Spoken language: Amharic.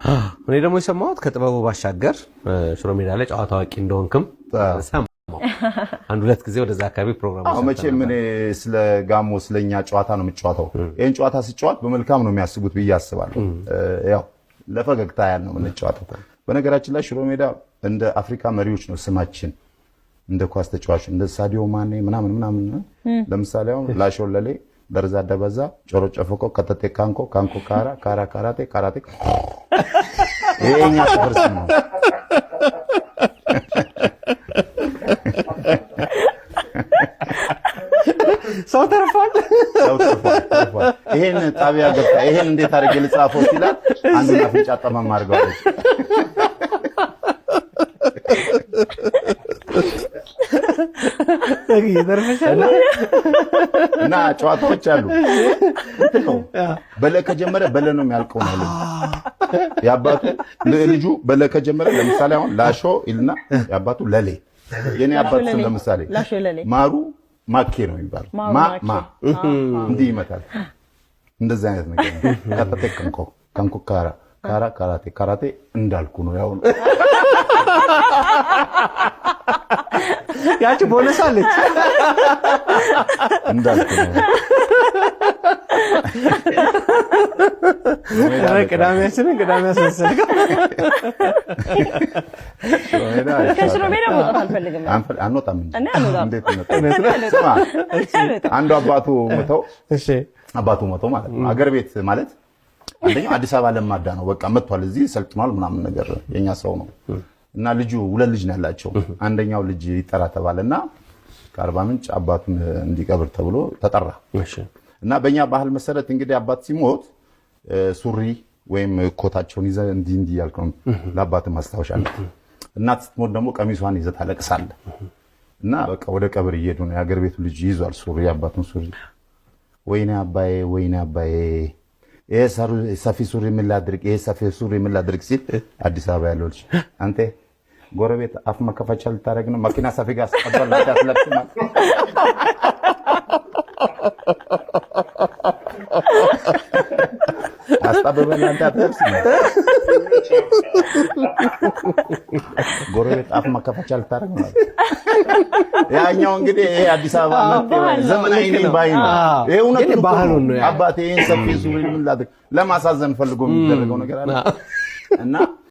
እኔ ደግሞ የሰማሁት ከጥበቡ ባሻገር ሽሮ ሜዳ ላይ ጨዋታ አዋቂ እንደሆንክም ሰማሁ። አንድ ሁለት ጊዜ ወደዛ አካባቢ ፕሮግራም አዎ መቼም እኔ ስለ ጋሞ ስለኛ ጨዋታ ነው የምጫወተው። ይሄን ጨዋታ ሲጫወት በመልካም ነው የሚያስቡት ብዬ አስባለሁ። ያው ለፈገግታ ያህል ነው የምንጫወተው። በነገራችን ላይ ሽሮ ሜዳ እንደ አፍሪካ መሪዎች ነው ስማችን። እንደ ኳስ ተጫዋች እንደ ሳዲዮ ማኔ ምናምን ለምሳሌ አሁን ላሾለሌ ደርዛ ደበዛ ጮሮ ጨፈቆ ከተቴ ካንኮ ካንኮ ካራ ካራቴ ይሄኛ ተፈርስ ነው። ሰው ተርፏል። ይሄን ጣቢያ ገብታ ይሄን እንዴት አድርጌ ልጻፈው ይላል። አንዱን አፍንጫ ጠመም አድርገዋለች። እና ጨዋታዎች አሉ። በለ ከጀመረ በለ ነው የሚያልቀው ነው ያባቱ ልጁ በለ ከጀመረ ለምሳሌ አሁን ላሾ ይልና ያባቱ ለሌ የኔ አባት ስም ለምሳሌ ማሩ ማኬ ነው የሚባለው ማ እንዲህ ይመታል። እንደዛ አይነት ነገር ከተቴ ካንኮ ካራቴ እንዳልኩ ነው ያው ያቺ ቦነስ አለች እንዳልኩ ነው። ቅዳሜያችንን ቅዳሜ አስመሰልከው። ከሽሮ ሜዳ መውጣት አልፈልግም። አንወጣም እንዴት ነው? አንዱ አባቱ ሞተው ማለት ነው። አገር ቤት ማለት አንደኛው አዲስ አበባ ለማዳ ነው። በቃ መጥቷል፣ እዚህ ሰልጥኗል ምናምን ነገር የኛ ሰው ነው። እና ልጁ ሁለት ልጅ ነው ያላቸው። አንደኛው ልጅ ይጠራ ተባለና ከአርባ ምንጭ አባቱን እንዲቀብር ተብሎ ተጠራ። እና በእኛ ባህል መሰረት እንግዲህ አባት ሲሞት ሱሪ ወይም ኮታቸውን ይዘህ እንዲህ ያልከው ለአባት ማስታወሻ ነው። እናት ስትሞት ደግሞ ቀሚሷን ይዘህ ታለቅሳለህ። እና በቃ ወደ ቀብር እየሄዱ ነው። የሀገር ቤቱ ልጅ ይዟል ሱሪ፣ አባቱን ሱሪ። ወይኔ አባዬ ይሄ ሰፊ ሱሪ ምን ላድርግ፣ ይሄ ሰፊ ሱሪ ምን ላድርግ ሲል አዲስ አበባ ያለው ልጅ አንተ ጎረቤት አፍ መከፈቻ ልታደርግ ነው? መኪና ሰፊ ጋር አስቀበል አትለብስ ማለት አስጠበበል አንተ አትለብስ ጎረቤት አፍ መከፈቻ ልታደርግ ነው። ያኛው እንግዲህ ይሄ አዲስ አበባ ዘመናዊ ነኝ ባይ ነው። ይሄ እውነት ባህሉን ነው። አባቴ ይሄን ሰፊ ሱሪ ምን ላድርግ ለማሳዘን ፈልጎ የሚደረገው ነገር አለ። እና